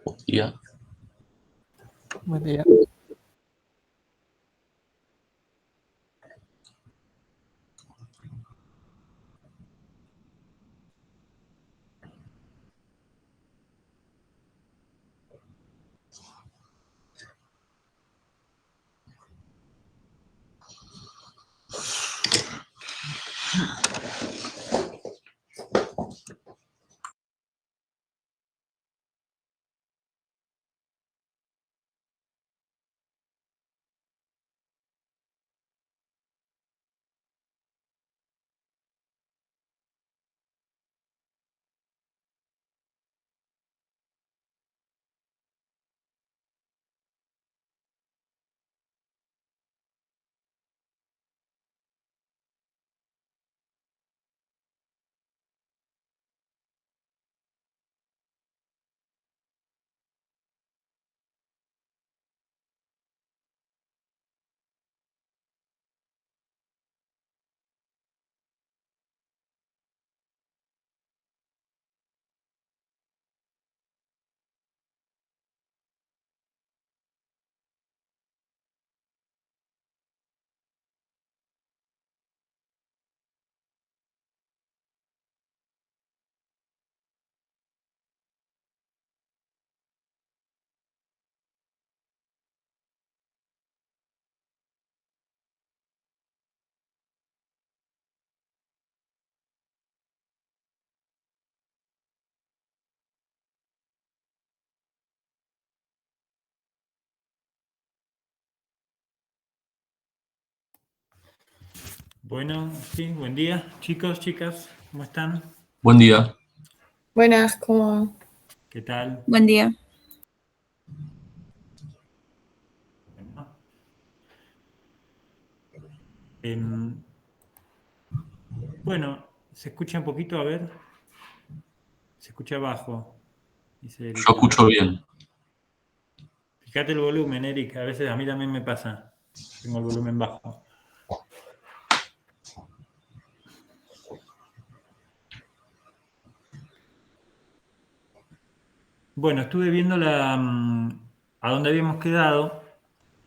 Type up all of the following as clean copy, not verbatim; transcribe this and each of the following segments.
Buen día. Buen día. Bueno, sí, buen día, chicos, chicas, ¿cómo están? Buen día. Buenas, ¿cómo? ¿Qué tal? Buen día. Bueno, se escucha un poquito, a ver. Se escucha bajo. Dice Yo escucho bien. Fíjate el volumen, Eric, a veces a mí también me pasa. Tengo el volumen bajo. Bueno, estuve viendo a dónde habíamos quedado.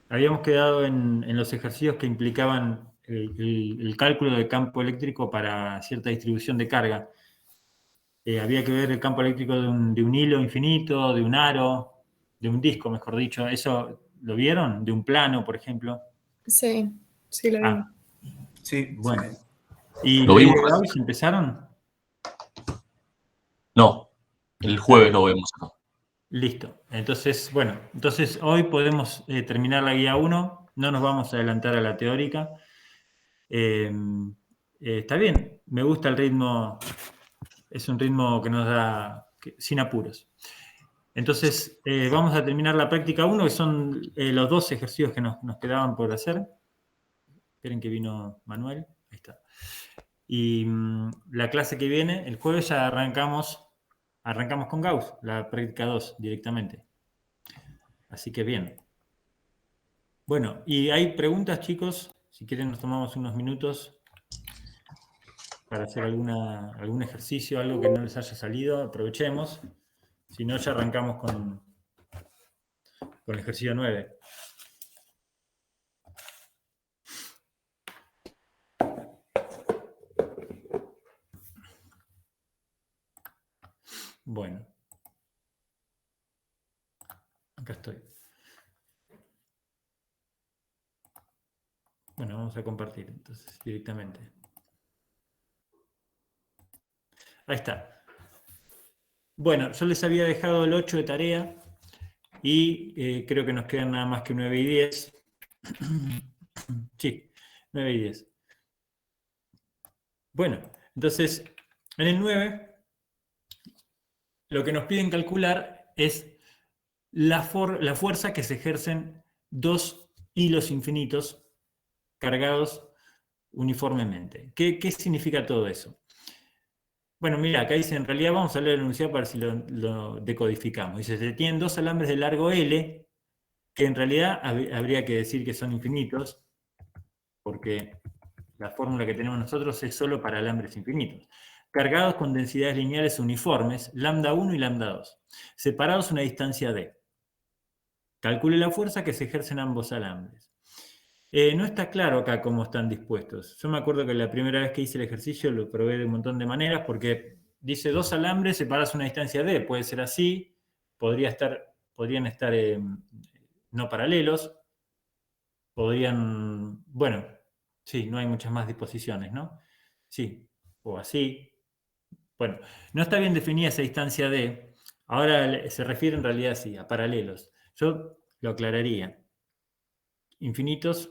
Habíamos quedado en los ejercicios que implicaban el cálculo del campo eléctrico para cierta distribución de carga. Había que ver el campo eléctrico de un hilo infinito, de un aro, de un disco, mejor dicho. ¿Eso lo vieron? ¿De un plano, por ejemplo? Sí, sí lo vimos. Sí, Bueno. sí. ¿Y ¿Lo ley vimos? de Gauss empezaron? No, el jueves lo vemos acá. Listo. Entonces, bueno, hoy podemos terminar la guía 1. No nos vamos a adelantar a la teórica. Está bien, me gusta el ritmo. Es un ritmo que nos da sin apuros. Entonces, vamos a terminar la práctica 1, que son los dos ejercicios que nos quedaban por hacer. Esperen que vino Manuel. Ahí está. Y la clase que viene, el jueves, ya arrancamos con Gauss, la práctica 2 directamente. Así que bien. Bueno, y hay preguntas, chicos. Si quieren nos tomamos unos minutos para hacer algún ejercicio, algo que no les haya salido, aprovechemos. Si no, ya arrancamos con el ejercicio 9. Bueno. Acá estoy. Bueno, vamos a compartir entonces directamente. Ahí está. Bueno, yo les había dejado el 8 de tarea y creo que nos quedan nada más que 9 y 10. Sí, 9 y 10. Bueno, entonces, en el 9, lo que nos piden calcular es la fuerza que se ejercen dos hilos infinitos cargados uniformemente. ¿Qué significa todo eso? Bueno, mira, acá dice, en realidad vamos a leer el enunciado para ver si lo decodificamos. Dice, se tienen dos alambres de largo L, que en realidad habría que decir que son infinitos, porque la fórmula que tenemos nosotros es solo para alambres infinitos. cargados con densidades lineales uniformes, lambda 1 y lambda 2, separados a una distancia d. Calcule la fuerza que se ejercen ambos alambres. No está claro acá cómo están dispuestos. Yo me acuerdo que la primera vez que hice el ejercicio lo probé de un montón de maneras porque dice 2 alambres separados a una distancia d. Puede ser así, podrían estar no paralelos, podrían, bueno, sí, no hay muchas más disposiciones, ¿no? Sí, o así. Bueno, no está bien definida esa distancia d. Ahora se refiere en realidad sí, a paralelos. Yo lo aclararía. Infinitos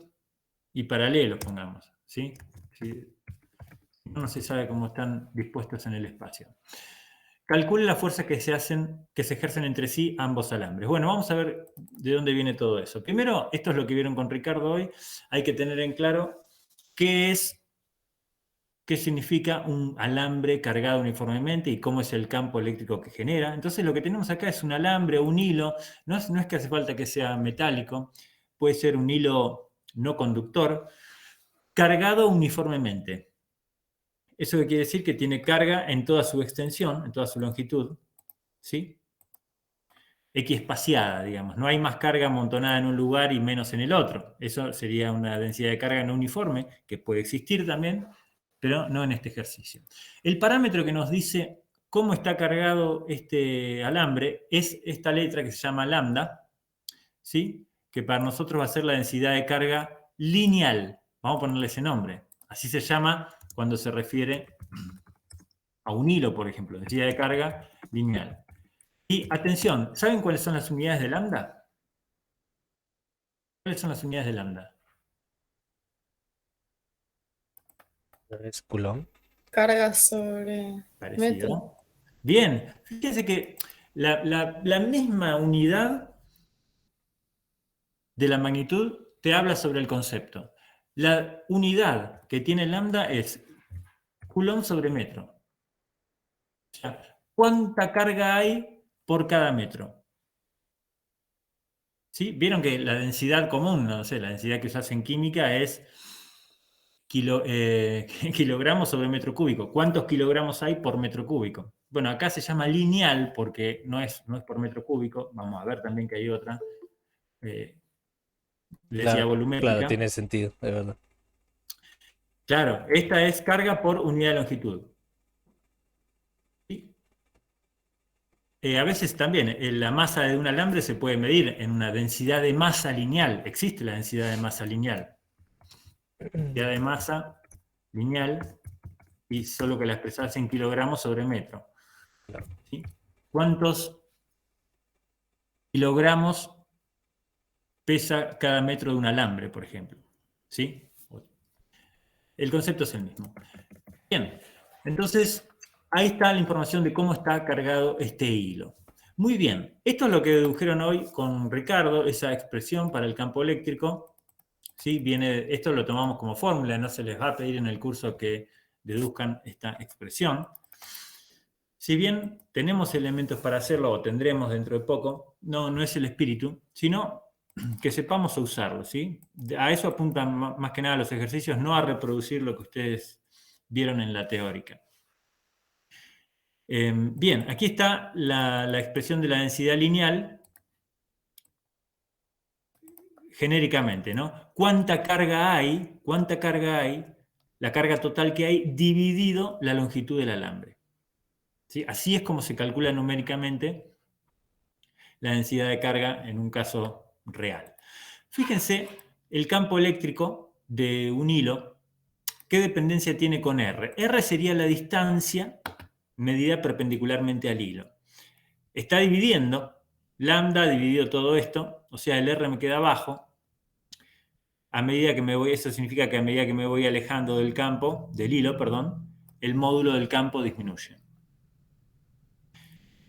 y paralelos, pongamos, ¿sí? ¿Sí? No se sabe cómo están dispuestos en el espacio. Calcule la fuerza que se ejercen entre sí ambos alambres. Bueno, vamos a ver de dónde viene todo eso. Primero, esto es lo que vieron con Ricardo hoy. Hay que tener en claro qué significa un alambre cargado uniformemente y cómo es el campo eléctrico que genera. Entonces, lo que tenemos acá es un alambre o un hilo. No es que hace falta que sea metálico. Puede ser un hilo no conductor, cargado uniformemente. ¿Eso qué quiere decir? Que tiene carga en toda su extensión, en toda su longitud, ¿sí? Equiespaciada, digamos. No hay más carga amontonada en un lugar y menos en el otro. Eso sería una densidad de carga no uniforme, que puede existir también, pero no en este ejercicio. El parámetro que nos dice cómo está cargado este alambre es esta letra que se llama lambda, ¿sí? Que para nosotros va a ser la densidad de carga lineal. Vamos a ponerle ese nombre. Así se llama cuando se refiere a un hilo, por ejemplo, densidad de carga lineal. Y atención, ¿saben cuáles son las unidades de lambda? ¿Cuáles son las unidades de lambda? ¿Es Coulomb? Carga sobre Parecido. metro. Bien, fíjense que la misma unidad de la magnitud te habla sobre el concepto. La unidad que tiene lambda es Coulomb sobre metro. O sea, ¿cuánta carga hay por cada metro? ¿Sí? Vieron que la densidad común, no sé, la densidad que usas en química es kilogramos sobre metro cúbico. ¿Cuántos kilogramos hay por metro cúbico? Bueno, acá se llama lineal porque no es por metro cúbico. Vamos a ver también que hay otra. Densidad volumétrica. Claro, tiene sentido, de verdad. Claro, esta es carga por unidad de longitud. ¿Sí? A veces también la masa de un alambre se puede medir en una densidad de masa lineal. Existe la densidad de masa lineal. Densidad de masa lineal y solo que la expresas en kilogramos sobre metro. ¿Sí? ¿Cuántos kilogramos pesa cada metro de un alambre, por ejemplo? ¿Sí? El concepto es el mismo. Bien, entonces ahí está la información de cómo está cargado este hilo. Muy bien, esto es lo que dedujeron hoy con Ricardo, esa expresión para el campo eléctrico. ¿Sí? Esto lo tomamos como fórmula, no se les va a pedir en el curso que deduzcan esta expresión. Si bien tenemos elementos para hacerlo, o tendremos dentro de poco, no es el espíritu, sino que sepamos usarlo, ¿sí? A eso apuntan más que nada los ejercicios, no a reproducir lo que ustedes vieron en la teórica. Bien, aquí está la expresión de la densidad lineal, genéricamente, ¿no? ¿Cuánta carga hay? La carga total que hay dividido la longitud del alambre. ¿Sí? Así es como se calcula numéricamente la densidad de carga en un caso real. Fíjense el campo eléctrico de un hilo, ¿qué dependencia tiene con R? R sería la distancia medida perpendicularmente al hilo. Está dividiendo, lambda dividido todo esto, o sea, el R me queda abajo. A medida que me voy, eso significa que a medida que me voy alejando del campo, del hilo, perdón, el módulo del campo disminuye.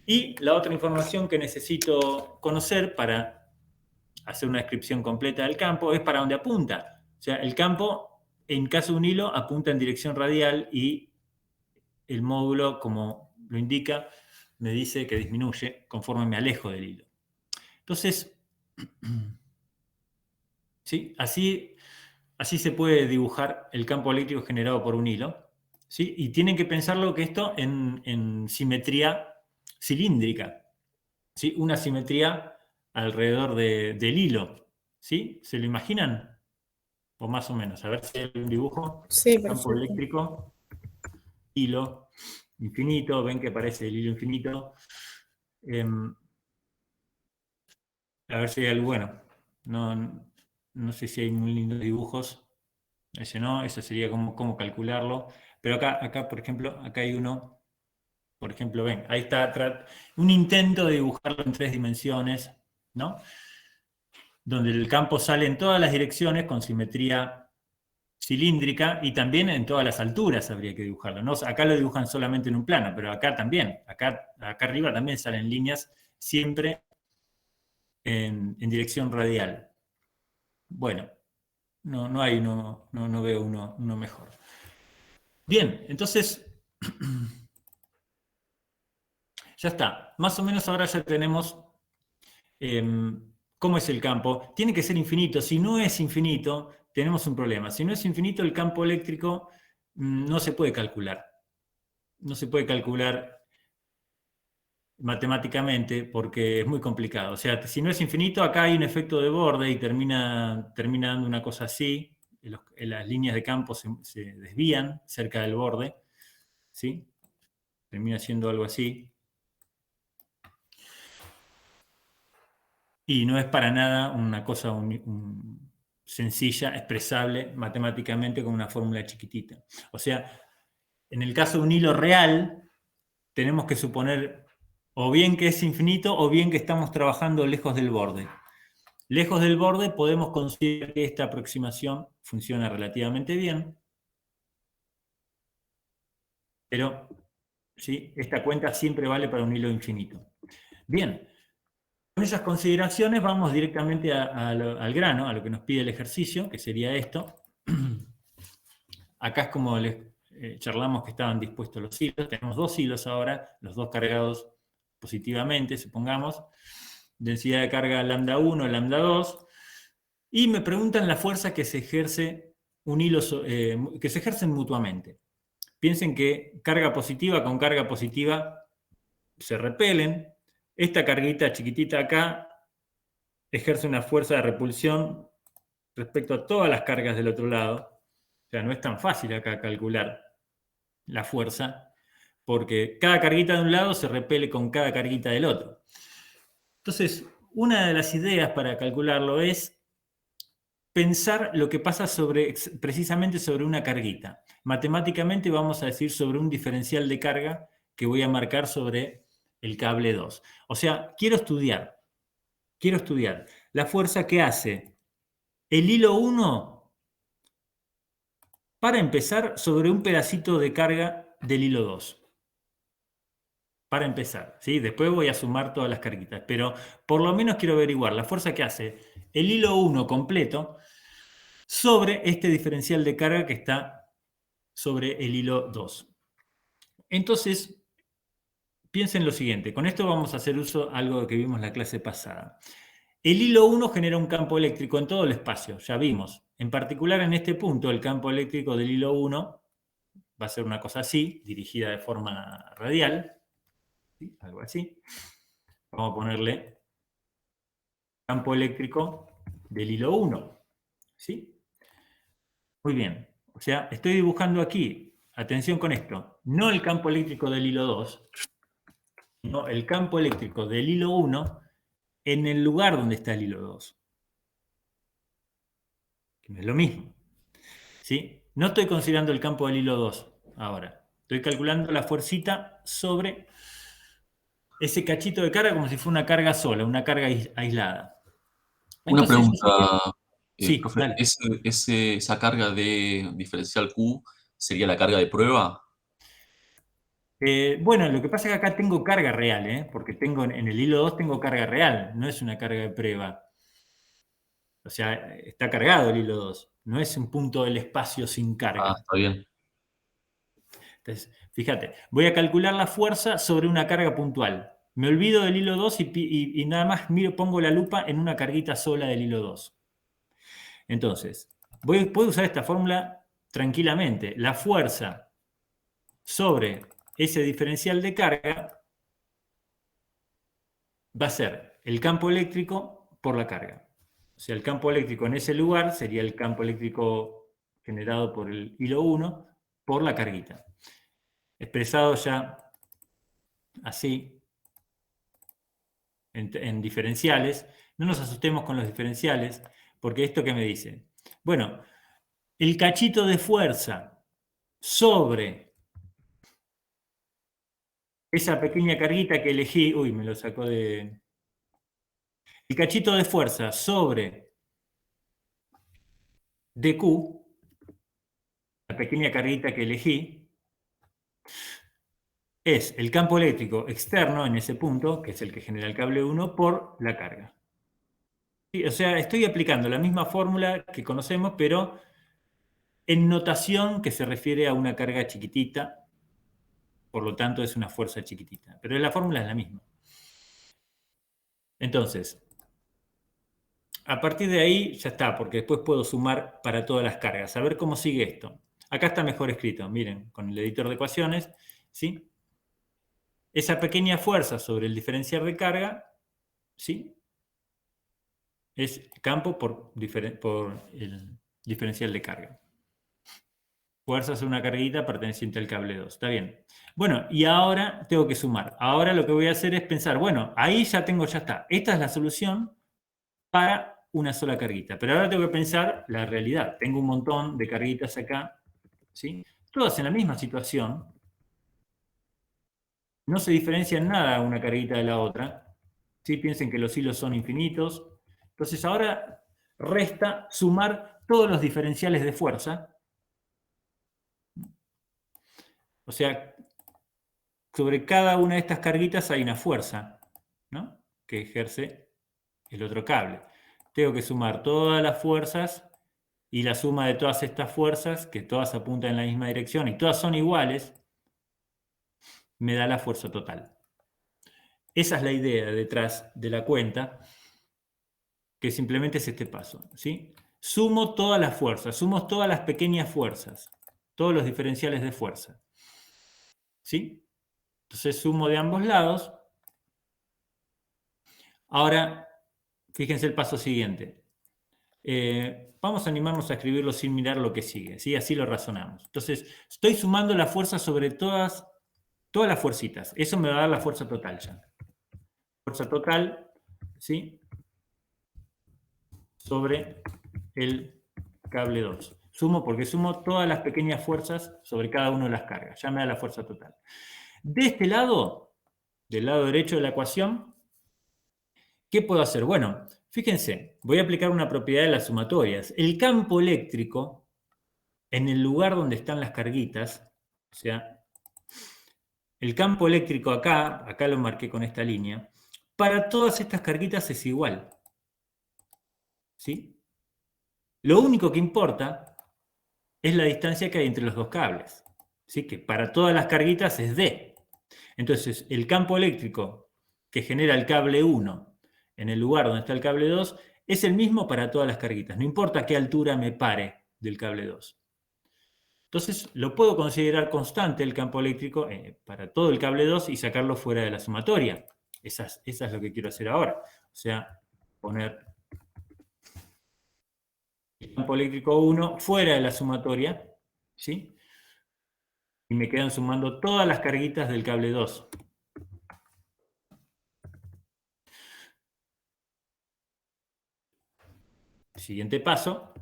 Y la otra información que necesito conocer para hacer una descripción completa del campo es para dónde apunta. O sea, el campo, en caso de un hilo, apunta en dirección radial y el módulo, como lo indica, me dice que disminuye conforme me alejo del hilo. Entonces, ¿sí? Así se puede dibujar el campo eléctrico generado por un hilo, ¿sí? Y tienen que pensarlo que esto en simetría cilíndrica, ¿sí? Una simetría alrededor del hilo, ¿sí? ¿Se lo imaginan? O más o menos, a ver si hay un dibujo. Sí, Campo perfecto. eléctrico, hilo infinito, ven que aparece el hilo infinito. A ver si hay algo bueno. No sé si hay muy lindos dibujos. Ese no, eso sería cómo calcularlo. Pero acá, por ejemplo, acá hay uno. Por ejemplo, ven, ahí está un intento de dibujarlo en 3 dimensiones, ¿no? Donde el campo sale en todas las direcciones con simetría cilíndrica y también en todas las alturas habría que dibujarlo. ¿No? Acá lo dibujan solamente en un plano, pero acá también. Acá arriba también salen líneas siempre en dirección radial. Bueno, no hay no veo uno mejor. Bien, entonces ya está. Más o menos ahora ya tenemos cómo es el campo. Tiene que ser infinito. Si no es infinito, tenemos un problema. Si no es infinito, el campo eléctrico no se puede calcular. No se puede calcular matemáticamente porque es muy complicado. O sea, si no es infinito, acá hay un efecto de borde y termina dando una cosa así. Las líneas de campo se desvían cerca del borde, ¿sí? Termina siendo algo así. Y no es para nada una cosa sencilla, expresable matemáticamente con una fórmula chiquitita. O sea, en el caso de un hilo real, tenemos que suponer o bien que es infinito o bien que estamos trabajando lejos del borde. Lejos del borde podemos considerar que esta aproximación funciona relativamente bien, pero ¿sí? Esta cuenta siempre vale para un hilo infinito. Bien, con esas consideraciones vamos directamente al grano, a lo que nos pide el ejercicio, que sería esto. Acá es como les charlamos que estaban dispuestos los hilos. Tenemos 2 hilos ahora, los dos cargados positivamente, supongamos. Densidad de carga lambda 1, lambda 2. Y me preguntan la fuerza que se ejerce que se ejercen mutuamente. Piensen que carga positiva con carga positiva se repelen. Esta carguita chiquitita acá ejerce una fuerza de repulsión respecto a todas las cargas del otro lado. O sea, no es tan fácil acá calcular la fuerza, porque cada carguita de un lado se repele con cada carguita del otro. Entonces, una de las ideas para calcularlo es pensar lo que pasa precisamente sobre una carguita. Matemáticamente vamos a decir sobre un diferencial de carga que voy a marcar sobre el cable 2. O sea, quiero estudiar la fuerza que hace el hilo 1 para empezar sobre un pedacito de carga del hilo 2. Para empezar, ¿sí? Después voy a sumar todas las carguitas, pero por lo menos quiero averiguar la fuerza que hace el hilo 1 completo sobre este diferencial de carga que está sobre el hilo 2. Entonces, piensen lo siguiente, con esto vamos a hacer uso de algo que vimos en la clase pasada. El hilo 1 genera un campo eléctrico en todo el espacio, ya vimos. En particular en este punto, el campo eléctrico del hilo 1 va a ser una cosa así, dirigida de forma radial, ¿sí? Algo así. Vamos a ponerle campo eléctrico del hilo 1, ¿sí? Muy bien, o sea, estoy dibujando aquí, atención con esto, no el campo eléctrico del hilo 2, sino el campo eléctrico del hilo 1 en el lugar donde está el hilo 2. Que no es lo mismo, ¿sí? No estoy considerando el campo del hilo 2 ahora, estoy calculando la fuercita sobre ese cachito de carga como si fuera una carga sola, una carga aislada. Una Entonces, pregunta, sí, profe, dale. esa carga de diferencial Q sería la carga de prueba? Bueno, lo que pasa es que acá tengo carga real, porque tengo en el hilo 2 tengo carga real, no es una carga de prueba. O sea, está cargado el hilo 2, no es un punto del espacio sin carga. Ah, está bien. Entonces, fíjate, voy a calcular la fuerza sobre una carga puntual. Me olvido del hilo 2 y nada más pongo la lupa en una carguita sola del hilo 2. Entonces, puedo usar esta fórmula tranquilamente. La fuerza sobre ese diferencial de carga va a ser el campo eléctrico por la carga. O sea, el campo eléctrico en ese lugar sería el campo eléctrico generado por el hilo 1 por la carguita. Expresado ya así, en diferenciales. No nos asustemos con los diferenciales, porque esto que me dice. Bueno, el cachito de fuerza sobre esa pequeña carguita que elegí, uy, me lo sacó de... El cachito de fuerza sobre dQ, la pequeña carguita que elegí, es el campo eléctrico externo en ese punto, que es el que genera el cable 1, por la carga. ¿Sí? O sea, estoy aplicando la misma fórmula que conocemos, pero en notación que se refiere a una carga chiquitita, por lo tanto es una fuerza chiquitita. Pero la fórmula es la misma. Entonces, a partir de ahí ya está, porque después puedo sumar para todas las cargas. A ver cómo sigue esto. Acá está mejor escrito, miren, con el editor de ecuaciones, ¿sí? Esa pequeña fuerza sobre el diferencial de carga, ¿sí? Es campo por el diferencial de carga. Fuerza es una carguita perteneciente al cable 2. Está bien. Bueno, y ahora tengo que sumar. Ahora lo que voy a hacer es pensar, bueno, ahí ya está. Esta es la solución para una sola carguita. Pero ahora tengo que pensar la realidad. Tengo un montón de carguitas acá, ¿sí? Todas en la misma situación. No se diferencia en nada una carguita de la otra. ¿Sí? Piensen que los hilos son infinitos. Entonces ahora resta sumar todos los diferenciales de fuerza. O sea, sobre cada una de estas carguitas hay una fuerza, ¿no?, que ejerce el otro cable. Tengo que sumar todas las fuerzas y la suma de todas estas fuerzas, que todas apuntan en la misma dirección y todas son iguales, me da la fuerza total. Esa es la idea detrás de la cuenta, que simplemente es este paso, ¿sí? Sumo todas las fuerzas, sumo todas las pequeñas fuerzas, todos los diferenciales de fuerza, ¿sí? Entonces sumo de ambos lados. Ahora, fíjense el paso siguiente. Vamos a animarnos a escribirlo sin mirar lo que sigue, ¿sí? Así lo razonamos. Entonces, estoy sumando la fuerza sobre todas las fuercitas. Eso me va a dar la fuerza total ya. Fuerza total, ¿sí?, sobre el cable 2. Sumo porque sumo todas las pequeñas fuerzas sobre cada una de las cargas. Ya me da la fuerza total. De este lado, del lado derecho de la ecuación, ¿qué puedo hacer? Bueno, fíjense, voy a aplicar una propiedad de las sumatorias. El campo eléctrico, en el lugar donde están las carguitas, o sea, el campo eléctrico acá lo marqué con esta línea, para todas estas carguitas es igual. ¿Sí? Lo único que importa es la distancia que hay entre los dos cables. ¿Sí? Que para todas las carguitas es D. Entonces, el campo eléctrico que genera el cable 1 en el lugar donde está el cable 2 es el mismo para todas las carguitas. No importa a qué altura me pare del cable 2. Entonces, lo puedo considerar constante el campo eléctrico para todo el cable 2 y sacarlo fuera de la sumatoria. Esa es lo que quiero hacer ahora. O sea, poner el campo eléctrico 1 fuera de la sumatoria, ¿sí? Y me quedan sumando todas las carguitas del cable 2. Siguiente paso.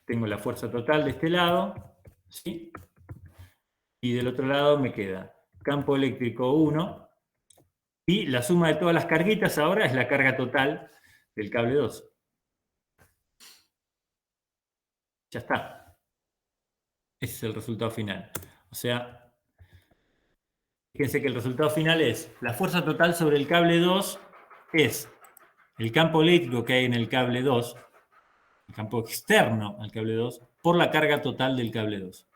Tengo la fuerza total de este lado, ¿sí? Y del otro lado me queda campo eléctrico 1. Y la suma de todas las carguitas ahora es la carga total del cable 2. Ya está. Ese es el resultado final. O sea, fíjense que el resultado final es la fuerza total sobre el cable 2 es el campo eléctrico que hay en el cable 2, el campo externo al cable 2, por la carga total del cable 2.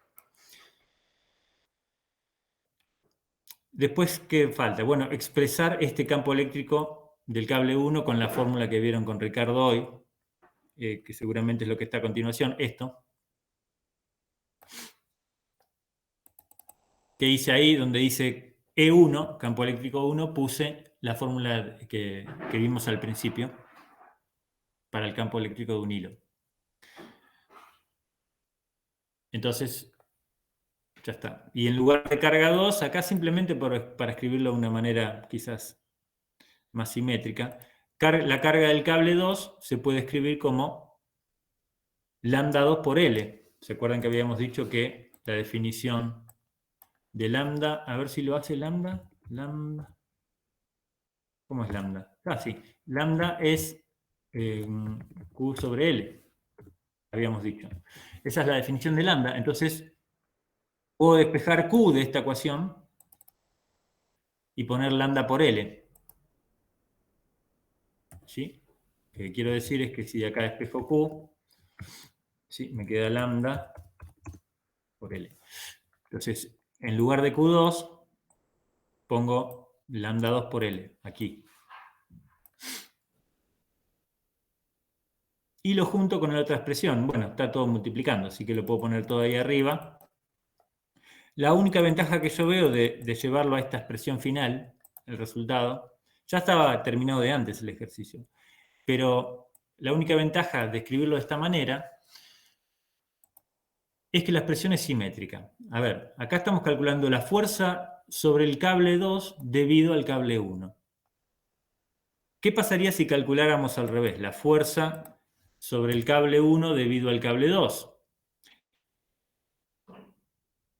Después, ¿qué falta? Bueno, expresar este campo eléctrico del cable 1 con la fórmula que vieron con Ricardo hoy, que seguramente es lo que está a continuación, esto. ¿Qué hice ahí? Donde dice E1, campo eléctrico 1, puse la fórmula que vimos al principio para el campo eléctrico de un hilo. Entonces, ya está. Y en lugar de carga 2, acá simplemente para escribirlo de una manera quizás más simétrica, la carga del cable 2 se puede escribir como lambda 2 por L. ¿Se acuerdan que habíamos dicho que la definición de lambda, a ver si lo hace lambda? ¿Cómo es lambda? Ah, sí. Lambda es Q sobre L, habíamos dicho. Esa es la definición de lambda. Entonces, puedo despejar Q de esta ecuación y poner lambda por L. ¿Sí? Lo que quiero decir es que si de acá despejo Q, ¿sí? Me queda lambda por L. Entonces, en lugar de Q2, pongo lambda 2 por L, aquí. Y lo junto con la otra expresión. Bueno, está todo multiplicando, así que lo puedo poner todo ahí arriba. La única ventaja que yo veo de llevarlo a esta expresión final, el resultado, ya estaba terminado de antes el ejercicio, pero la única ventaja de escribirlo de esta manera es que la expresión es simétrica. A ver, acá estamos calculando la fuerza sobre el cable 2 debido al cable 1. ¿Qué pasaría si calculáramos al revés? La fuerza sobre el cable 1 debido al cable 2.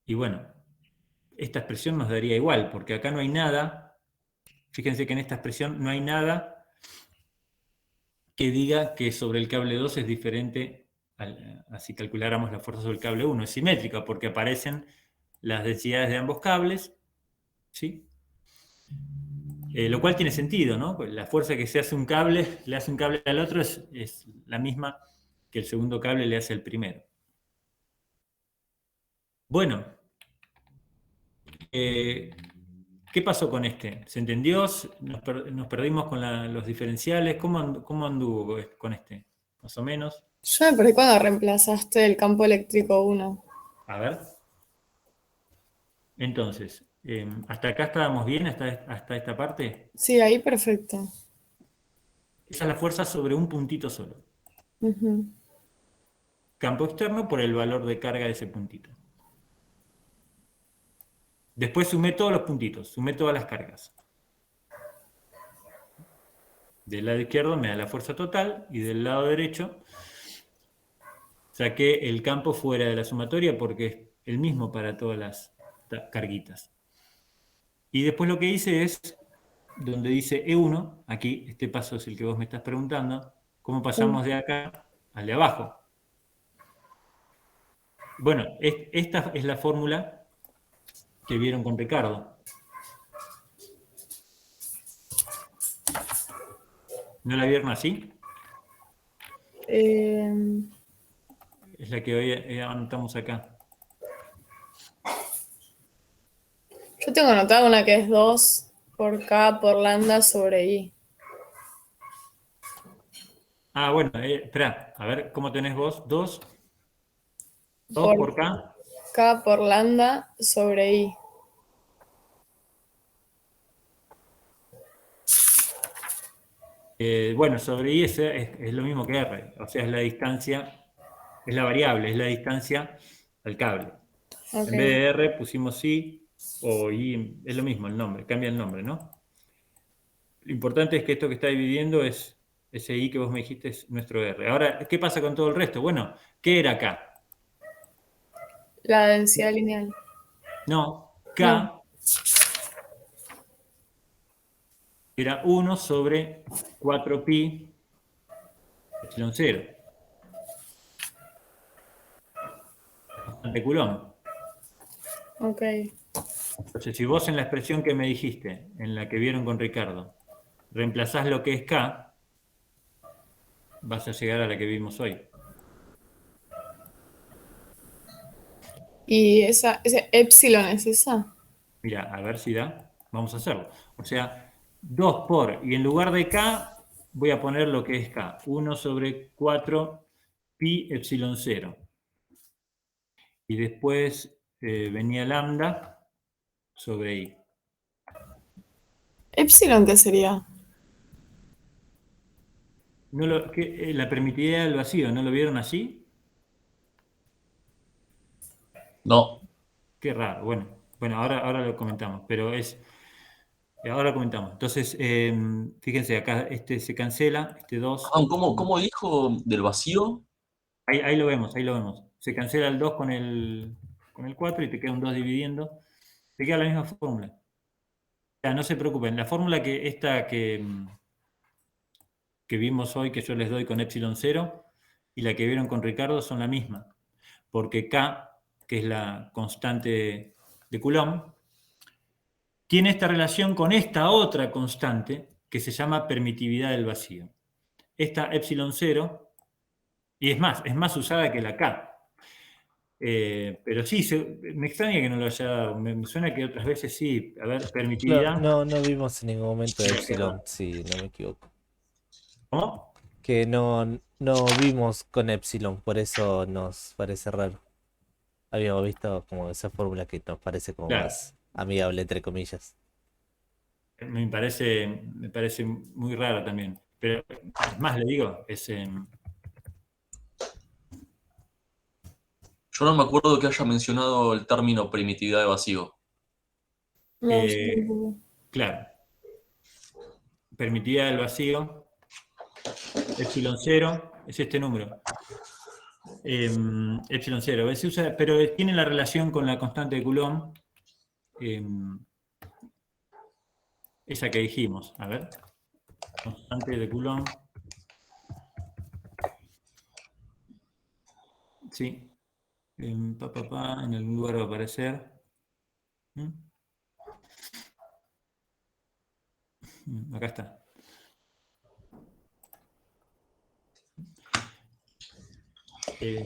Y bueno, esta expresión nos daría igual, porque acá no hay nada. Fíjense que en esta expresión no hay nada que diga que sobre el cable 2 es diferente a si calculáramos la fuerza sobre el cable 1. Es simétrica porque aparecen las densidades de ambos cables, ¿sí? Lo cual tiene sentido, ¿no? Pues la fuerza que se hace un cable, le hace un cable al otro es la misma que el segundo cable le hace al primero. Bueno, ¿qué pasó con este? ¿Se entendió? ¿Nos perdimos con los diferenciales? ¿Cómo anduvo con este? Más o menos. Yo me perdí cuando reemplazaste el campo eléctrico 1. A ver. Entonces, ¿hasta acá estábamos bien? ¿Hasta esta parte? Sí, ahí perfecto. Esa es la fuerza sobre un puntito solo. Ujú. Campo externo por el valor de carga de ese puntito. Después sumé todos los puntitos, sumé todas las cargas. Del lado izquierdo me da la fuerza total y del lado derecho saqué el campo fuera de la sumatoria porque es el mismo para todas las carguitas. Y después lo que hice es, donde dice E1, aquí, este paso es el que vos me estás preguntando, ¿cómo pasamos de acá al de abajo? Bueno, esta es la fórmula que vieron con Ricardo. ¿No la vieron así? Es la que hoy anotamos acá. Yo tengo anotada una que es 2 por K por lambda sobre I. Ah, bueno, espera, a ver, ¿cómo tenés vos? 2 por K. K por lambda sobre I. Bueno, sobre I es lo mismo que R, o sea, es la distancia, es la variable, es la distancia al cable. Okay. En vez de R pusimos I, o I, es lo mismo el nombre, cambia el nombre, ¿no? Lo importante es que esto que está dividiendo es ese I que vos me dijiste es nuestro R. Ahora, ¿qué pasa con todo el resto? Bueno, ¿qué era K? La densidad lineal. No, K era 1 sobre 4pi epsilon 0. Bastante Coulomb. Ok. Entonces, si vos en la expresión que me dijiste, en la que vieron con Ricardo, reemplazás lo que es K, vas a llegar a la que vimos hoy. ¿Y ese epsilon es esa? Mira, a ver si da. Vamos a hacerlo. O sea, 2 por, y en lugar de K, voy a poner lo que es K. 1 sobre 4 pi epsilon 0. Y después venía lambda sobre I. ¿Epsilon qué sería? La permitividad del vacío, ¿no lo vieron así? No, Qué raro. Bueno, ahora lo comentamos, pero ahora lo comentamos. Entonces, fíjense, acá este se cancela, este 2. ¿cómo dijo del vacío? Ahí lo vemos, ahí lo vemos. Se cancela el 2 con el 4 y te queda un 2 dividiendo. Te queda la misma fórmula. Ya, no se preocupen, la fórmula que vimos hoy, que yo les doy con epsilon 0, y la que vieron con Ricardo son la misma. Porque K, que es la constante de Coulomb, tiene esta relación con esta otra constante que se llama permitividad del vacío. Esta epsilon 0, y es más usada que la K. Pero sí, me extraña que no lo haya dado. Me suena que otras veces sí. A ver, Claro, permitividad. no vimos en ningún momento Mira, qué Epsilon, raro. si no me equivoco. ¿Cómo? Que no vimos con Epsilon, por eso nos parece raro. Habíamos visto como esa fórmula que nos parece como Claro, más amigable, entre comillas. me parece muy raro también. Pero es más, le digo, Yo no me acuerdo que haya mencionado el término primitividad de vacío. No, yo eh, tampoco. claro, permitividad del vacío, epsilon 0, es este número. Epsilon 0, se usa, pero tiene la relación con la constante de Coulomb, esa que dijimos. A ver, constante de Coulomb. Sí, en algún lugar va a aparecer. Acá está.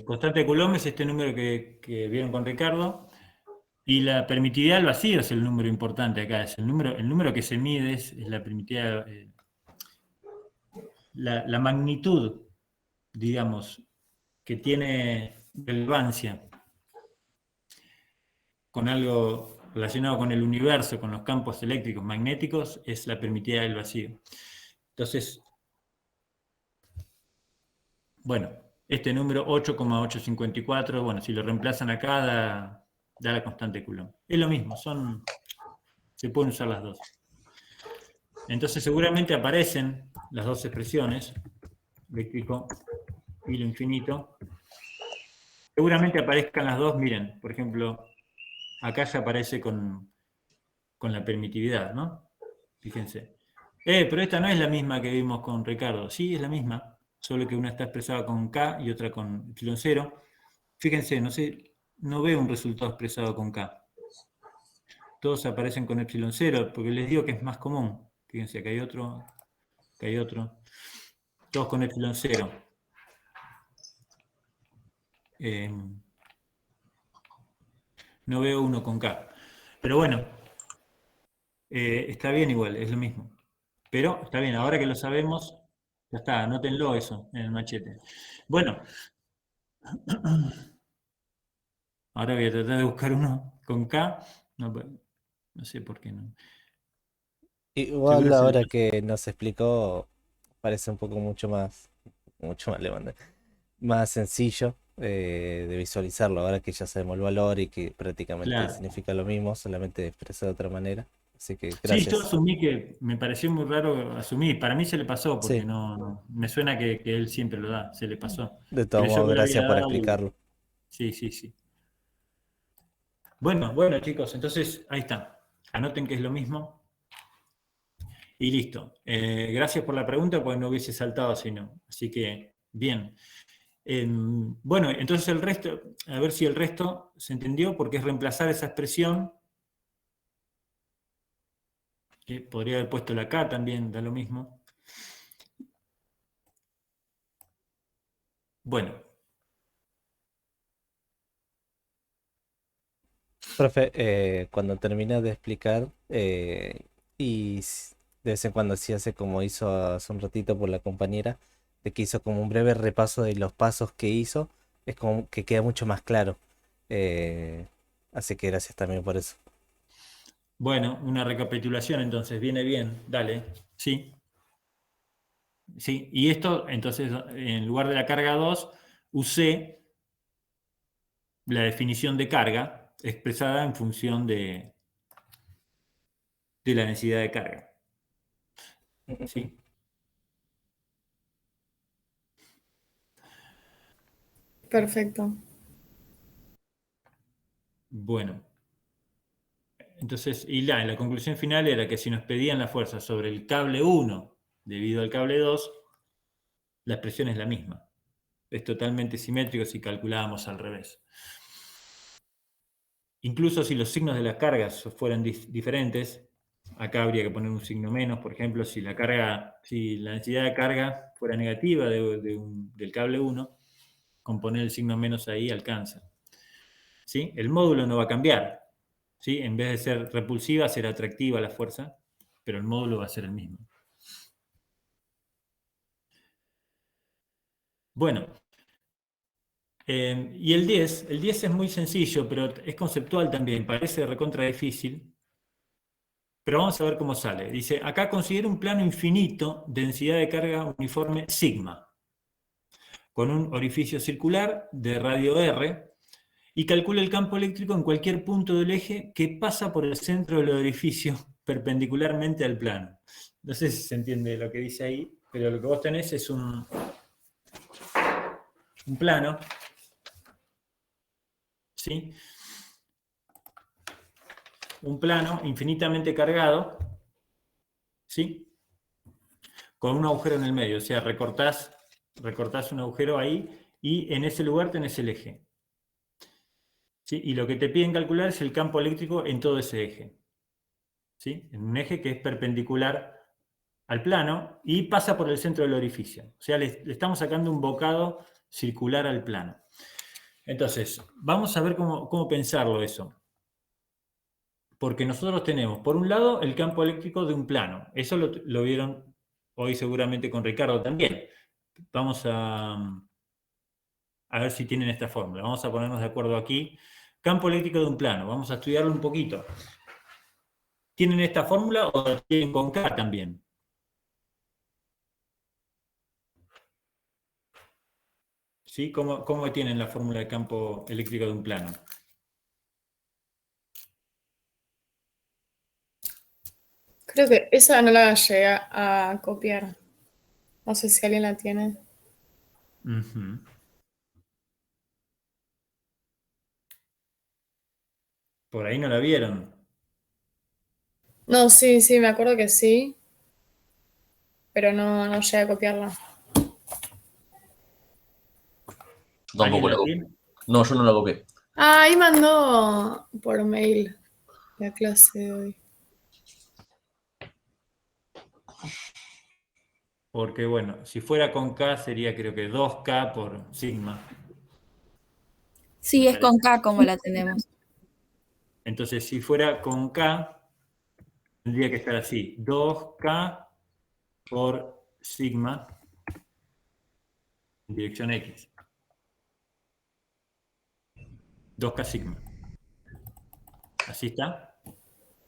Constante de Coulomb es este número que vieron con Ricardo. Y la permitividad del vacío es el número importante acá. Es el número que se mide es la permitividad, la magnitud, digamos, que tiene relevancia con algo relacionado con el universo, con los campos eléctricos magnéticos, es la permitividad del vacío. Entonces, bueno, este número 8,854, bueno, si lo reemplazan acá, da la constante de Coulomb. Es lo mismo, se pueden usar las dos. Entonces, seguramente aparecen las dos expresiones, eléctrico y lo infinito. Seguramente aparezcan las dos, miren, por ejemplo, acá ya aparece con la permitividad, ¿no? Fíjense. Pero esta no es la misma que vimos con Ricardo. Sí, es la misma, solo que una está expresada con K y otra con epsilon 0. Fíjense, no veo un resultado expresado con K. Todos aparecen con epsilon 0, porque les digo que es más común. Fíjense, acá hay otro, todos con epsilon 0. No veo uno con K. Pero bueno, está bien igual, es lo mismo. Pero está bien, ahora que lo sabemos, ya está, anótenlo eso en el machete. Bueno, ahora voy a tratar de buscar uno con K. No sé por qué no. Igual Seguro se le... ahora que nos explicó, parece un poco mucho más, más sencillo de visualizarlo, ahora que ya sabemos el valor y que prácticamente Claro. significa lo mismo, solamente expresa de otra manera. Así que Sí, yo gracias. asumí que me pareció muy raro asumir. Para mí se le pasó, porque Sí, no me suena que él siempre lo da, se le pasó. de todos Creyó modos, que lo había gracias por dado explicarlo. sí, sí, sí. Bueno, chicos, entonces ahí está. Anoten que es lo mismo. Y listo. Gracias por la pregunta, porque no hubiese saltado si no. Así que, bien. Bueno, entonces el resto, a ver si el resto se entendió, porque es reemplazar esa expresión, que podría haber puesto la K también, da lo mismo. Bueno, Profe, cuando terminas de explicar, de vez en cuando sí hace como hizo hace un ratito por la compañera, de que hizo como un breve repaso de los pasos que hizo, es como que queda mucho más claro. Eh, Así que gracias también por eso. Bueno, una recapitulación entonces, viene bien, dale, sí. Sí, y esto, entonces, en lugar de la carga 2, usé la definición de carga expresada en función de la densidad de carga. ¿Sí? Perfecto. Bueno, entonces, y la conclusión final era que si nos pedían la fuerza sobre el cable 1 debido al cable 2, la expresión es la misma. Es totalmente simétrico si calculábamos al revés. Incluso si los signos de las cargas fueran diferentes, acá habría que poner un signo menos, por ejemplo, si la densidad de carga fuera negativa del cable 1, con poner el signo menos ahí alcanza. ¿Sí? El módulo no va a cambiar. ¿Sí? En vez de ser repulsiva, será atractiva la fuerza, pero el módulo va a ser el mismo. Bueno, y el 10 es muy sencillo, pero es conceptual también, parece recontra difícil, pero vamos a ver cómo sale. Dice, acá considera un plano infinito, densidad de carga uniforme sigma, con un orificio circular de radio R, y calcula el campo eléctrico en cualquier punto del eje que pasa por el centro del orificio perpendicularmente al plano. No sé si se entiende lo que dice ahí, pero lo que vos tenés es un plano, ¿sí? Un plano infinitamente cargado, ¿sí? Con un agujero en el medio, o sea, recortás un agujero ahí y en ese lugar tenés el eje. ¿Sí? Y lo que te piden calcular es el campo eléctrico en todo ese eje. ¿Sí? En un eje que es perpendicular al plano y pasa por el centro del orificio. O sea, le estamos sacando un bocado circular al plano. Entonces, vamos a ver cómo pensarlo eso. Porque nosotros tenemos, por un lado, el campo eléctrico de un plano. Eso lo vieron hoy seguramente con Ricardo también. Vamos a ver si tienen esta fórmula. Vamos a ponernos de acuerdo aquí. Campo eléctrico de un plano. Vamos a estudiarlo un poquito. ¿Tienen esta fórmula o la tienen con K también? ¿Sí? ¿Cómo tienen la fórmula de campo eléctrico de un plano? Creo que esa no la llegué a copiar. No sé si alguien la tiene. Uh-huh. Por ahí no la vieron. No, sí, me acuerdo que sí. Pero no llegué a copiarla. Yo ¿Alguien tampoco la la copié. tiene? No, yo no la copié. Ah, ahí mandó por mail la clase de hoy. Porque bueno, si fuera con K sería creo que 2K por sigma. Sí, es con K como la tenemos. Entonces, si fuera con K, tendría que estar así. 2K por sigma en dirección X. 2K sigma. ¿Así está?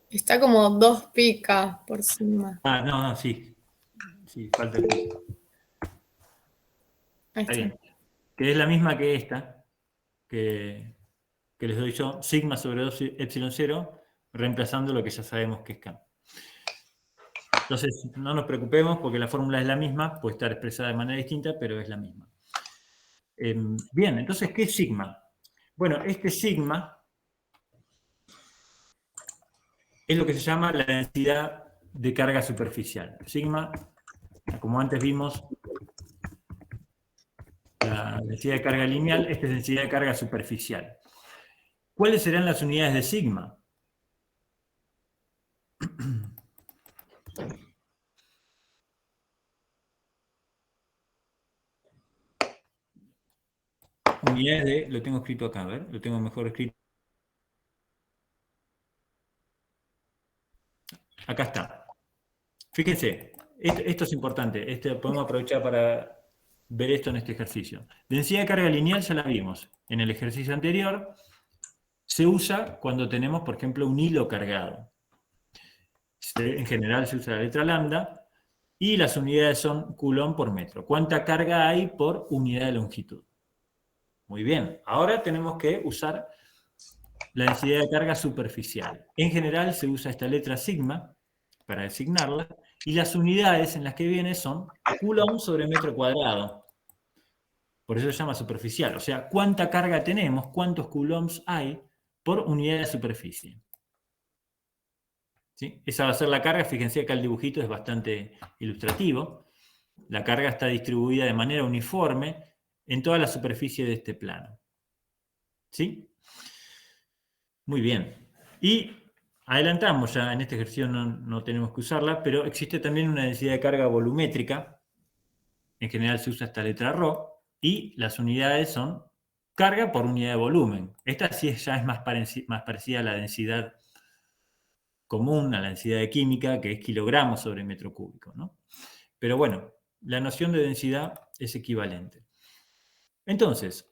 Está como 2 picas por sigma. Ah, no, sí. Sí, falta el pi. Ahí Está está. bien. Que es la misma que esta, que les doy yo, sigma sobre 2 epsilon 0, reemplazando lo que ya sabemos que es K. Entonces, no nos preocupemos porque la fórmula es la misma, puede estar expresada de manera distinta, pero es la misma. Bien, entonces, ¿qué es sigma? Bueno, este sigma es lo que se llama la densidad de carga superficial. Sigma, como antes vimos, la densidad de carga lineal, esta es densidad de carga superficial. ¿Cuáles serán las unidades de sigma? Unidades de, lo tengo escrito acá, a ver, lo tengo mejor escrito. Acá está. Fíjense, esto es importante, podemos aprovechar para ver esto en este ejercicio. Densidad de carga lineal ya la vimos en el ejercicio anterior. Se usa cuando tenemos, por ejemplo, un hilo cargado. En general se usa la letra lambda, y las unidades son coulomb por metro. ¿Cuánta carga hay por unidad de longitud? Muy bien, ahora tenemos que usar la densidad de carga superficial. En general se usa esta letra sigma para designarla, y las unidades en las que viene son coulomb sobre metro cuadrado. Por eso se llama superficial. O sea, ¿cuánta carga tenemos? ¿Cuántos coulombs hay por unidad de superficie? ¿Sí? Esa va a ser la carga. Fíjense acá el dibujito es bastante ilustrativo. La carga está distribuida de manera uniforme en toda la superficie de este plano. ¿Sí? Muy bien. Y adelantamos ya, en este ejercicio no tenemos que usarla, pero existe también una densidad de carga volumétrica. En general se usa esta letra ρ, y las unidades son carga por unidad de volumen. Esta sí ya es más parecida a la densidad común, a la densidad de química, que es kilogramos sobre metro cúbico, ¿no? Pero bueno, la noción de densidad es equivalente. Entonces,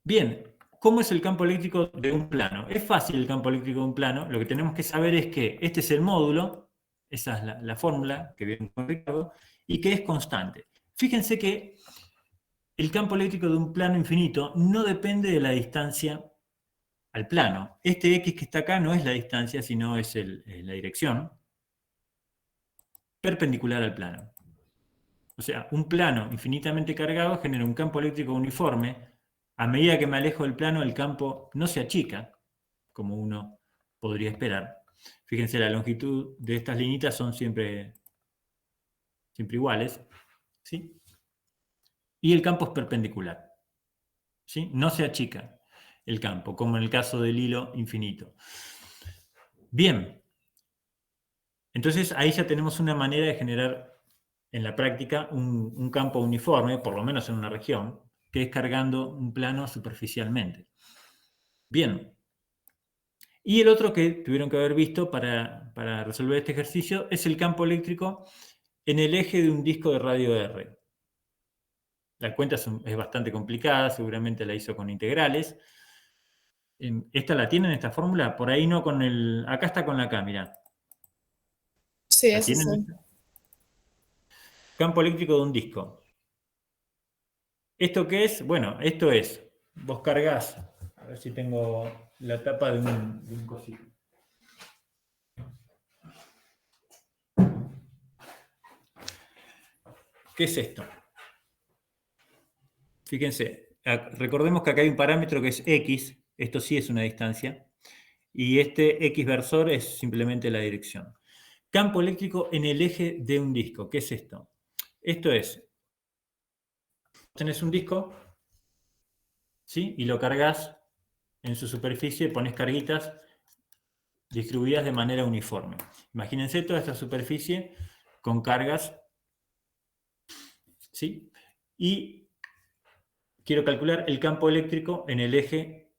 bien, ¿cómo es el campo eléctrico de un plano? Es fácil el campo eléctrico de un plano. Lo que tenemos que saber es que este es el módulo, esa es la fórmula que vimos con Ricardo, y que es constante. Fíjense que el campo eléctrico de un plano infinito no depende de la distancia al plano. Este X que está acá no es la distancia, sino es la dirección perpendicular al plano. O sea, un plano infinitamente cargado genera un campo eléctrico uniforme. A medida que me alejo del plano, el campo no se achica, como uno podría esperar. Fíjense, la longitud de estas linitas son siempre iguales, ¿sí? Y el campo es perpendicular, ¿sí? No se achica el campo, como en el caso del hilo infinito. Bien, entonces ahí ya tenemos una manera de generar en la práctica un campo uniforme, por lo menos en una región, que es cargando un plano superficialmente. Bien, y el otro que tuvieron que haber visto para resolver este ejercicio es el campo eléctrico en el eje de un disco de radio R. La cuenta es bastante complicada, seguramente la hizo con integrales. ¿Esta la tienen, esta fórmula? Por ahí no con el... Acá está con la K, mirá. Sí, ¿La eso tienen? sí. Campo eléctrico de un disco. ¿Esto qué es? Bueno, esto es, vos cargas, a ver si tengo la tapa de un cosito. ¿Qué es esto? Fíjense, recordemos que acá hay un parámetro que es X, esto sí es una distancia, y este X versor es simplemente la dirección. Campo eléctrico en el eje de un disco, ¿qué es esto? Esto es, tenés un disco, ¿sí? Y lo cargas en su superficie, pones carguitas distribuidas de manera uniforme. Imagínense toda esta superficie con cargas, ¿sí? Y quiero calcular el campo eléctrico en el eje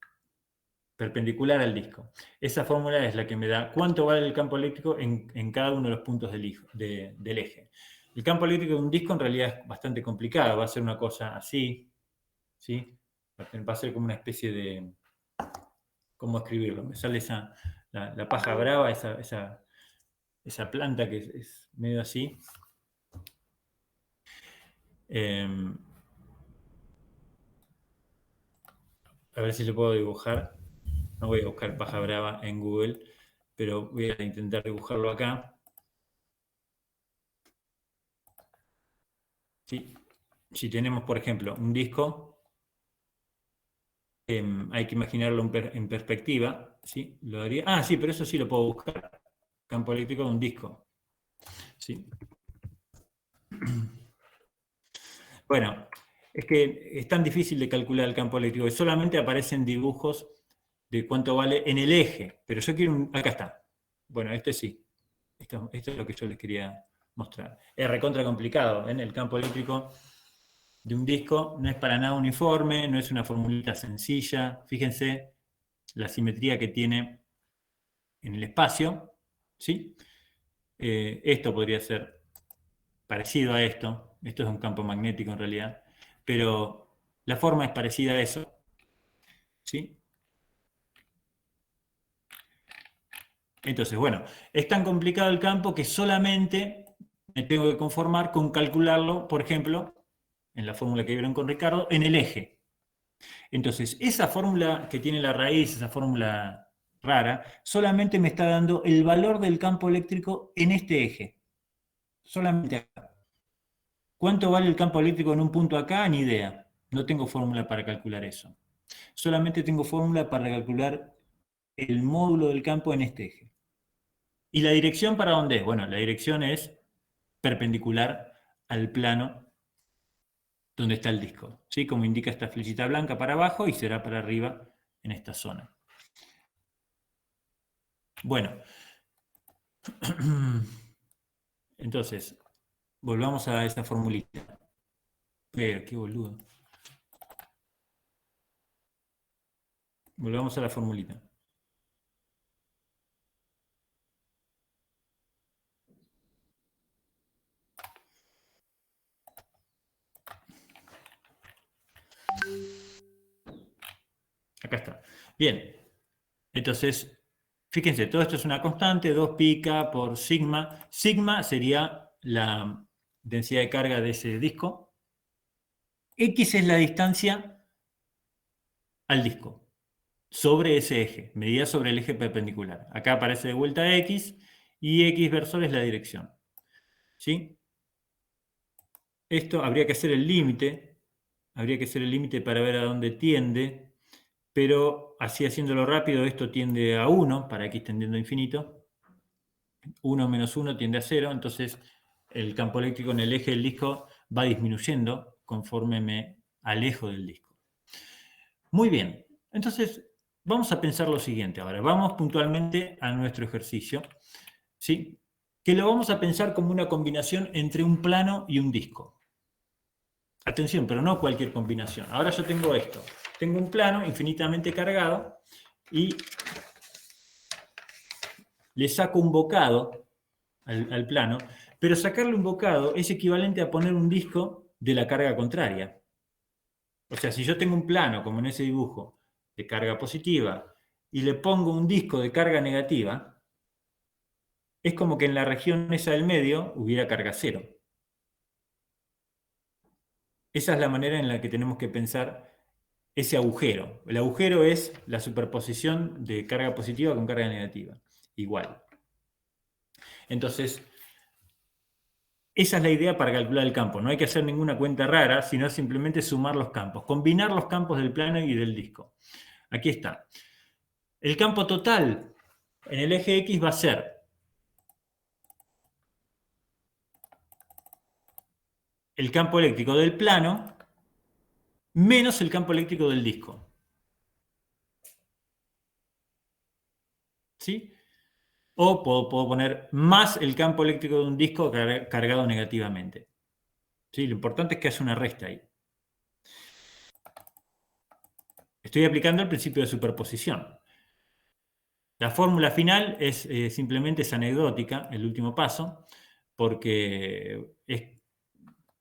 perpendicular al disco. Esa fórmula es la que me da cuánto vale el campo eléctrico en cada uno de los puntos del eje. El campo eléctrico de un disco en realidad es bastante complicado, va a ser una cosa así, ¿sí? Va a ser como una especie de... ¿Cómo escribirlo? Me sale la paja brava, esa planta que es medio así. A ver si lo puedo dibujar. No voy a buscar paja brava en Google, pero voy a intentar dibujarlo acá. ¿Sí? Si tenemos, por ejemplo, un disco, hay que imaginarlo en perspectiva. ¿Sí? Lo haría. Ah, sí, pero eso sí lo puedo buscar. Campo eléctrico de un disco. ¿Sí? Bueno, es que es tan difícil de calcular el campo eléctrico que solamente aparecen dibujos de cuánto vale en el eje. Pero yo quiero un... Acá está. Bueno, este sí. Esto es lo que yo les quería mostrar. Es recontra complicado. ¿Ven? El campo eléctrico de un disco no es para nada uniforme, no es una formulita sencilla. Fíjense la simetría que tiene en el espacio. ¿Sí? Esto podría ser parecido a esto. Esto es un campo magnético en realidad. Pero la forma es parecida a eso. ¿Sí? Entonces, bueno, es tan complicado el campo que solamente me tengo que conformar con calcularlo, por ejemplo, en la fórmula que vieron con Ricardo, en el eje. Entonces, esa fórmula que tiene la raíz, esa fórmula rara, solamente me está dando el valor del campo eléctrico en este eje. Solamente acá. ¿Cuánto vale el campo eléctrico en un punto acá? Ni idea. No tengo fórmula para calcular eso. Solamente tengo fórmula para calcular el módulo del campo en este eje. ¿Y la dirección para dónde es? Bueno, la dirección es perpendicular al plano donde está el disco, ¿sí? Como indica esta flechita blanca para abajo y será para arriba en esta zona. Bueno, entonces, volvamos a esta formulita. Qué boludo. Volvamos a la formulita. Acá está. Bien. Entonces, fíjense, todo esto es una constante, 2 pica por sigma. Sigma sería la densidad de carga de ese disco. X es la distancia al disco sobre ese eje, medida sobre el eje perpendicular. Acá aparece de vuelta X y X versor es la dirección. ¿Sí? Esto habría que hacer el límite. Habría que hacer el límite para ver a dónde tiende. Pero así haciéndolo rápido, esto tiende a 1, para X tendiendo a infinito. 1 menos 1 tiende a 0, entonces el campo eléctrico en el eje del disco va disminuyendo conforme me alejo del disco. Muy bien, entonces vamos a pensar lo siguiente ahora. Vamos puntualmente a nuestro ejercicio, ¿sí? Que lo vamos a pensar como una combinación entre un plano y un disco. Atención, pero no cualquier combinación. Ahora yo tengo esto. Tengo un plano infinitamente cargado y le saco un bocado al plano, pero sacarle un bocado es equivalente a poner un disco de la carga contraria. O sea, si yo tengo un plano, como en ese dibujo, de carga positiva, y le pongo un disco de carga negativa, es como que en la región esa del medio hubiera carga cero. Esa es la manera en la que tenemos que pensar ese agujero. El agujero es la superposición de carga positiva con carga negativa. Igual. Entonces, esa es la idea para calcular el campo. No hay que hacer ninguna cuenta rara, sino simplemente sumar los campos. Combinar los campos del plano y del disco. Aquí está. El campo total en el eje X va a ser el campo eléctrico del plano menos el campo eléctrico del disco. ¿Sí? O puedo poner más el campo eléctrico de un disco cargado negativamente. ¿Sí? Lo importante es que haya una resta ahí. Estoy aplicando el principio de superposición. La fórmula final es simplemente es anecdótica, el último paso, porque es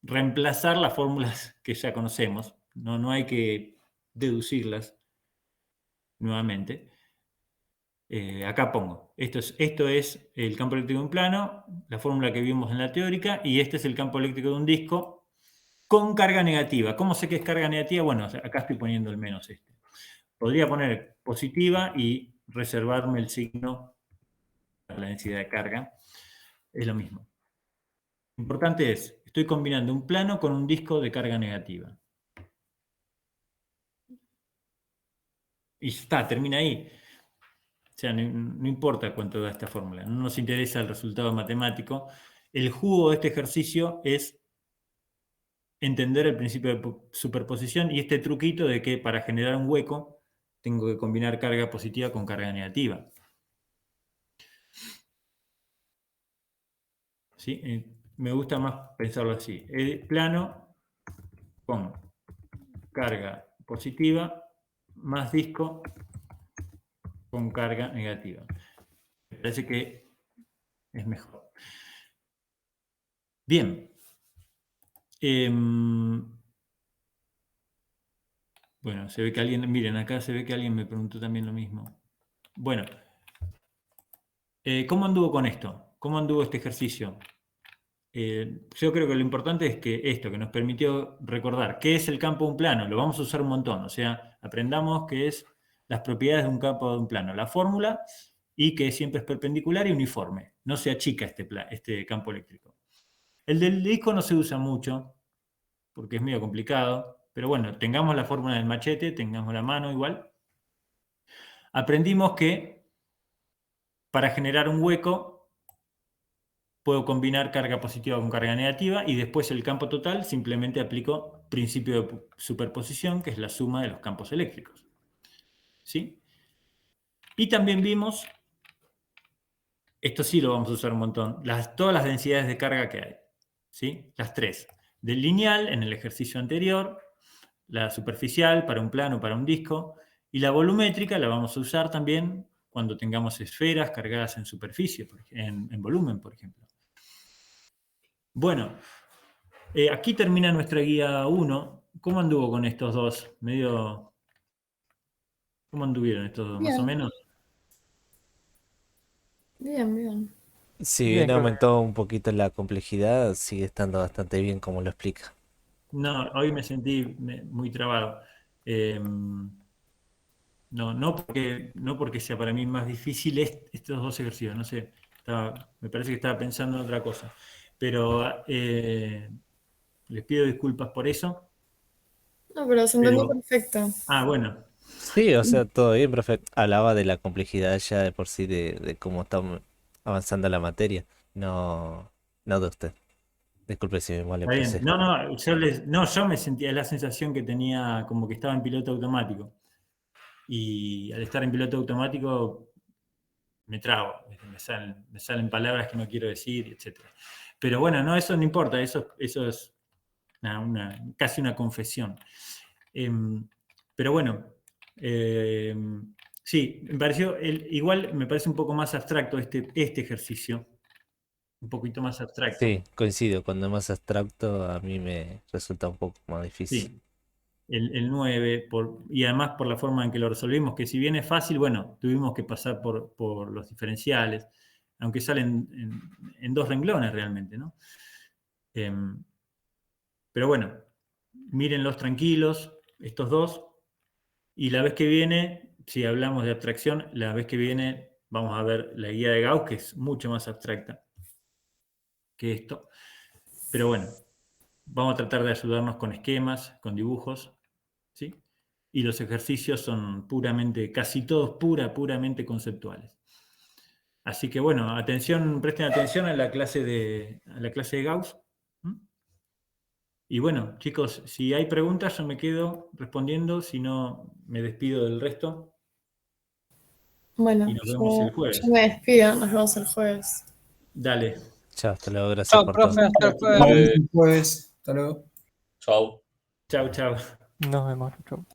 reemplazar las fórmulas que ya conocemos. No hay que deducirlas nuevamente. Acá pongo, esto es el campo eléctrico de un plano, la fórmula que vimos en la teórica, y este es el campo eléctrico de un disco con carga negativa. ¿Cómo sé que es carga negativa? Bueno, acá estoy poniendo el menos este. Podría poner positiva y reservarme el signo para la densidad de carga. Es lo mismo. Lo importante es, estoy combinando un plano con un disco de carga negativa. Y ya está, termina ahí. O sea, no importa cuánto da esta fórmula, no nos interesa el resultado matemático. El jugo de este ejercicio es entender el principio de superposición y este truquito de que para generar un hueco tengo que combinar carga positiva con carga negativa. ¿Sí? Me gusta más pensarlo así. El plano con carga positiva más disco con carga negativa. Me parece que es mejor. Bien. Bueno, se ve que alguien, miren, acá se ve que alguien me preguntó también lo mismo. Bueno, ¿Cómo anduvo con esto? ¿Cómo anduvo este ejercicio? Yo creo que lo importante es que esto, que nos permitió recordar qué es el campo de un plano, lo vamos a usar un montón, o sea, aprendamos qué es las propiedades de un campo de un plano, la fórmula, y que siempre es perpendicular y uniforme, no se achica este campo eléctrico. El del disco no se usa mucho, porque es medio complicado, pero bueno, tengamos la fórmula del machete, tengamos la mano igual. Aprendimos que para generar un hueco puedo combinar carga positiva con carga negativa y después el campo total simplemente aplico principio de superposición, que es la suma de los campos eléctricos. ¿Sí? Y también vimos, esto sí lo vamos a usar un montón, todas las densidades de carga que hay. ¿Sí? Las tres. Del lineal en el ejercicio anterior, la superficial para un plano, para un disco, y la volumétrica la vamos a usar también cuando tengamos esferas cargadas en superficie, en volumen, por ejemplo. Bueno, aquí termina nuestra guía 1. ¿Cómo anduvo con estos dos? ¿Cómo anduvieron estos dos? Bien. Más o menos. Bien, bien. Si Bien, bien creo que- aumentó un poquito la complejidad, sigue estando bastante bien como lo explica. No, hoy me sentí muy trabado. No porque sea para mí más difícil estos dos ejercicios, no sé. Me parece que estaba pensando en otra cosa. Pero les pido disculpas por eso. No, pero se entendió Pero, perfecto. bueno, Sí, o sea, todo bien, profe. Hablaba de la complejidad ya de por sí de cómo está avanzando la materia. No, no de usted. Disculpe si me mal está bien. expresé. Yo me sentía la sensación que tenía como que estaba en piloto automático. Y al estar en piloto automático me trabo, me salen palabras que no quiero decir, etc. Pero bueno, no, eso no importa, eso es casi una confesión. Pero bueno, sí, me pareció, igual me parece un poco más abstracto este ejercicio, un poquito más abstracto. Sí, coincido. Cuando es más abstracto, a mí me resulta un poco más difícil. Sí, el 9, y además por la forma en que lo resolvimos, que si bien es fácil, bueno, tuvimos que pasar por los diferenciales, aunque salen en dos renglones realmente, ¿no? Pero bueno, mírenlos tranquilos, estos dos, y la vez que viene, si hablamos de abstracción, la vez que viene vamos a ver la guía de Gauss, que es mucho más abstracta que esto. Pero bueno, vamos a tratar de ayudarnos con esquemas, con dibujos, ¿sí? Y los ejercicios son casi todos puramente conceptuales. Así que bueno, presten atención a la clase de Gauss. Y bueno, chicos, si hay preguntas yo me quedo respondiendo, si no me despido del resto Bueno, y nos vemos el jueves. yo me despido, nos vemos el jueves. Dale. Chao, hasta luego, gracias Chao, por profe, todo. hasta el jueves. Eh, Pues, hasta luego. Chau. Chau, chau. Nos vemos. Chau.